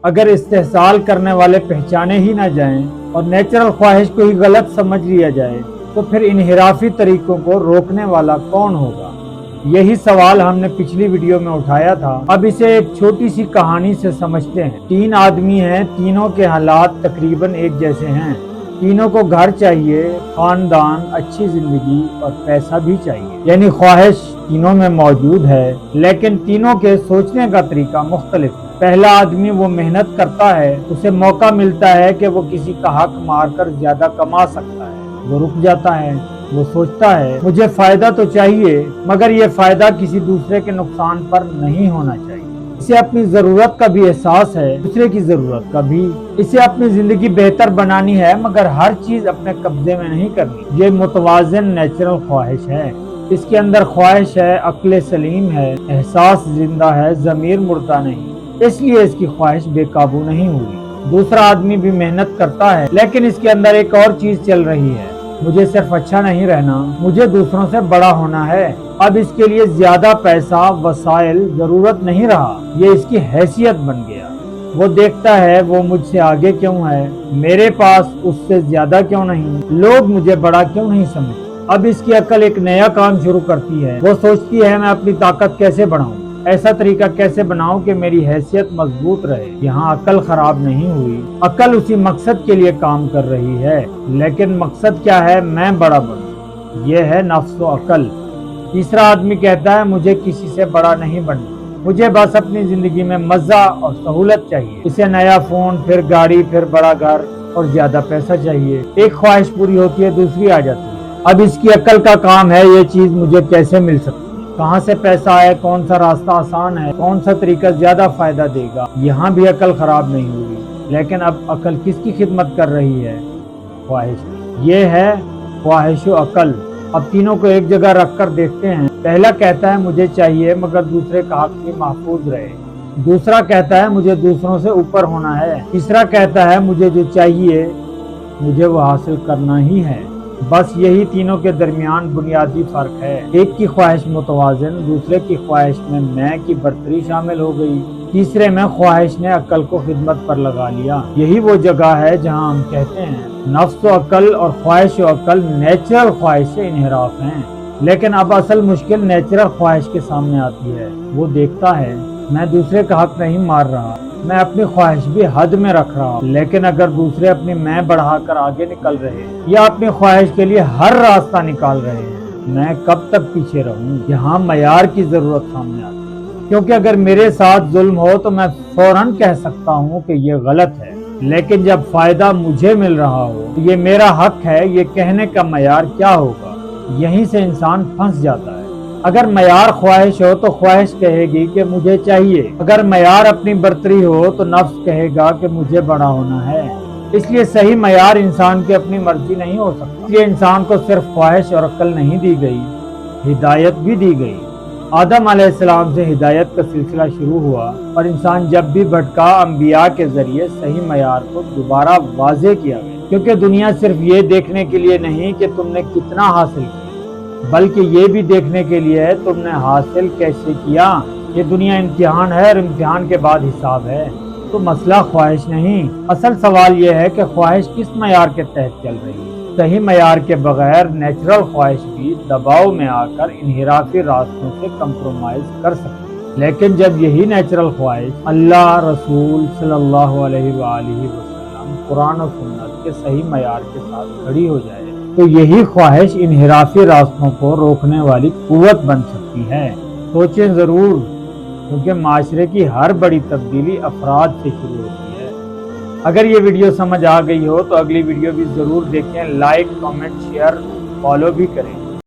अगर इस्तेहसाल करने वाले पहचाने ही ना जाएं और नेचुरल ख्वाहिश को ही गलत समझ लिया जाए तो फिर इनहिराफी तरीकों को रोकने वाला कौन होगा? यही सवाल हमने पिछली वीडियो में उठाया था। अब इसे एक छोटी सी कहानी से समझते हैं। 3 आदमी हैं, तीनों के हालात तकरीबन एक जैसे हैं। तीनों को घर चाहिए, खानदान, अच्छी जिंदगी और पैसा भी चाहिए, यानी ख्वाहिश तीनों में मौजूद है, लेकिन तीनों के सोचने का तरीका मुख्तलिफ है। पहला आदमी वो मेहनत करता है, उसे मौका मिलता है कि वो किसी का हक मारकर ज्यादा कमा सकता है, वो रुक जाता है। वो सोचता है मुझे फायदा तो चाहिए, मगर ये फायदा किसी दूसरे के नुकसान पर नहीं होना चाहिए। इसे अपनी जरूरत का भी एहसास है, दूसरे की जरूरत का भी। इसे अपनी जिंदगी बेहतर बनानी है, मगर हर चीज अपने कब्जे में नहीं करनी। ये मुतवाज़िन नेचुरल ख्वाहिश है। इसके अंदर ख्वाहिश है, अक्ल सलीम है, एहसास जिंदा है, ज़मीर मुर्दा नहीं, इसलिए इसकी ख्वाहिश बेकाबू नहीं हुई। दूसरा आदमी भी मेहनत करता है, लेकिन इसके अंदर एक और चीज चल रही है, मुझे सिर्फ अच्छा नहीं रहना, मुझे दूसरों से बड़ा होना है। अब इसके लिए ज्यादा पैसा, वसाइल जरूरत नहीं रहा, ये इसकी हैसियत बन गया। वो देखता है वो मुझसे आगे क्यों है, मेरे पास उससे ज्यादा क्यों नहीं, लोग मुझे बड़ा क्यों नहीं समझते। अब इसकी अक्ल एक नया काम शुरू करती है। वो सोचती है मैं अपनी ताकत कैसे बढ़ाऊं, ऐसा तरीका कैसे बनाऊं कि मेरी हैसियत मजबूत रहे। यहाँ अकल खराब नहीं हुई, अकल उसी मकसद के लिए काम कर रही है, लेकिन मकसद क्या है? मैं बड़ा बनूं। ये है नफ्स व अकल। तीसरा आदमी कहता है मुझे किसी से बड़ा नहीं बनना, मुझे बस अपनी जिंदगी में मजा और सहूलत चाहिए। इसे नया फोन, फिर गाड़ी, फिर बड़ा घर और ज्यादा पैसा चाहिए। एक ख्वाहिश पूरी होती है, दूसरी आ जाती है। अब इसकी अकल का काम है ये चीज मुझे कैसे मिल सकती है, कहाँ से पैसा आए, कौन सा रास्ता आसान है, कौन सा तरीका ज्यादा फायदा देगा। यहाँ भी अकल खराब नहीं हुई, लेकिन अब अकल किसकी खिदमत कर रही है? ख्वाहिश। ये है ख्वाहिश व अकल। अब तीनों को एक जगह रख कर देखते हैं। पहला कहता है मुझे चाहिए मगर दूसरे का हक भी महफूज रहे। दूसरा कहता है मुझे दूसरों से ऊपर होना है। तीसरा कहता है मुझे जो चाहिए मुझे वो हासिल करना ही है। बस यही तीनों के दरमियान बुनियादी फर्क है। एक की ख्वाहिश मुतवाज़िन, दूसरे की ख्वाहिश में मैं की बर्तरी शामिल हो गई, तीसरे में ख्वाहिश ने अक्ल को खिदमत पर लगा लिया। यही वो जगह है जहां हम कहते हैं नफ्स व अक्ल और ख्वाहिश व अक्ल नेचुरल ख्वाहिश से इनहिराफ हैं। लेकिन अब असल मुश्किल नेचुरल ख्वाहिश के सामने आती है। वो देखता है मैं दूसरे का हक नहीं मार रहा, मैं अपनी ख्वाहिश भी हद में रख रहा हूँ, लेकिन अगर दूसरे अपनी मैं बढ़ाकर आगे निकल रहे हैं या अपनी ख्वाहिश के लिए हर रास्ता निकाल रहे हैं, मैं कब तक पीछे रहूं? यहाँ मयार की जरूरत सामने आती है, क्योंकि अगर मेरे साथ जुल्म हो तो मैं फौरन कह सकता हूँ कि ये गलत है, लेकिन जब फायदा मुझे मिल रहा हो, ये मेरा हक है, ये कहने का मयार क्या होगा? यहीं से इंसान फंस जाता है। अगर मयार ख्वाहिश हो तो ख्वाहिश कहेगी कि मुझे चाहिए, अगर मयार अपनी बर्तरी हो तो नफ्स कहेगा कि मुझे बड़ा होना है। इसलिए सही मयार इंसान की अपनी मर्जी नहीं हो सकता। इसलिए इंसान को सिर्फ ख्वाहिश और अक्ल नहीं दी गई, हिदायत भी दी गई। आदम अलैहिस्सलाम से हिदायत का सिलसिला शुरू हुआ और इंसान जब भी भटका अंबिया के जरिए सही मयार को दोबारा वाज़े किया गया, क्योंकि दुनिया सिर्फ ये देखने के लिए नहीं कि तुमने कितना हासिल किया, बल्कि ये भी देखने के लिए है तुमने हासिल कैसे किया। ये दुनिया इम्तिहान है और इम्तिहान के बाद हिसाब है। तो मसला ख्वाहिश नहीं, असल सवाल ये है कि ख्वाहिश किस मयार के तहत चल रही है। सही मयार के बगैर नेचुरल ख्वाहिश भी दबाव में आकर इनहिराफी रास्तों से कंप्रोमाइज कर सकती है। लेकिन जब यही नेचुरल ख्वाहिश अल्लाह, रसूल सल्लल्लाहु अलैहि वसल्लम, कुरान और सुन्नत के सही मयार के साथ खड़ी हो जाए तो यही ख्वाहिश इनहिराफी रास्तों को रोकने वाली कुव्वत बन सकती है। सोचें जरूर, क्योंकि माशरे की हर बड़ी तब्दीली अफराद से शुरू होती है। अगर ये वीडियो समझ आ गई हो तो अगली वीडियो भी जरूर देखें, लाइक, कमेंट, शेयर, फॉलो भी करें।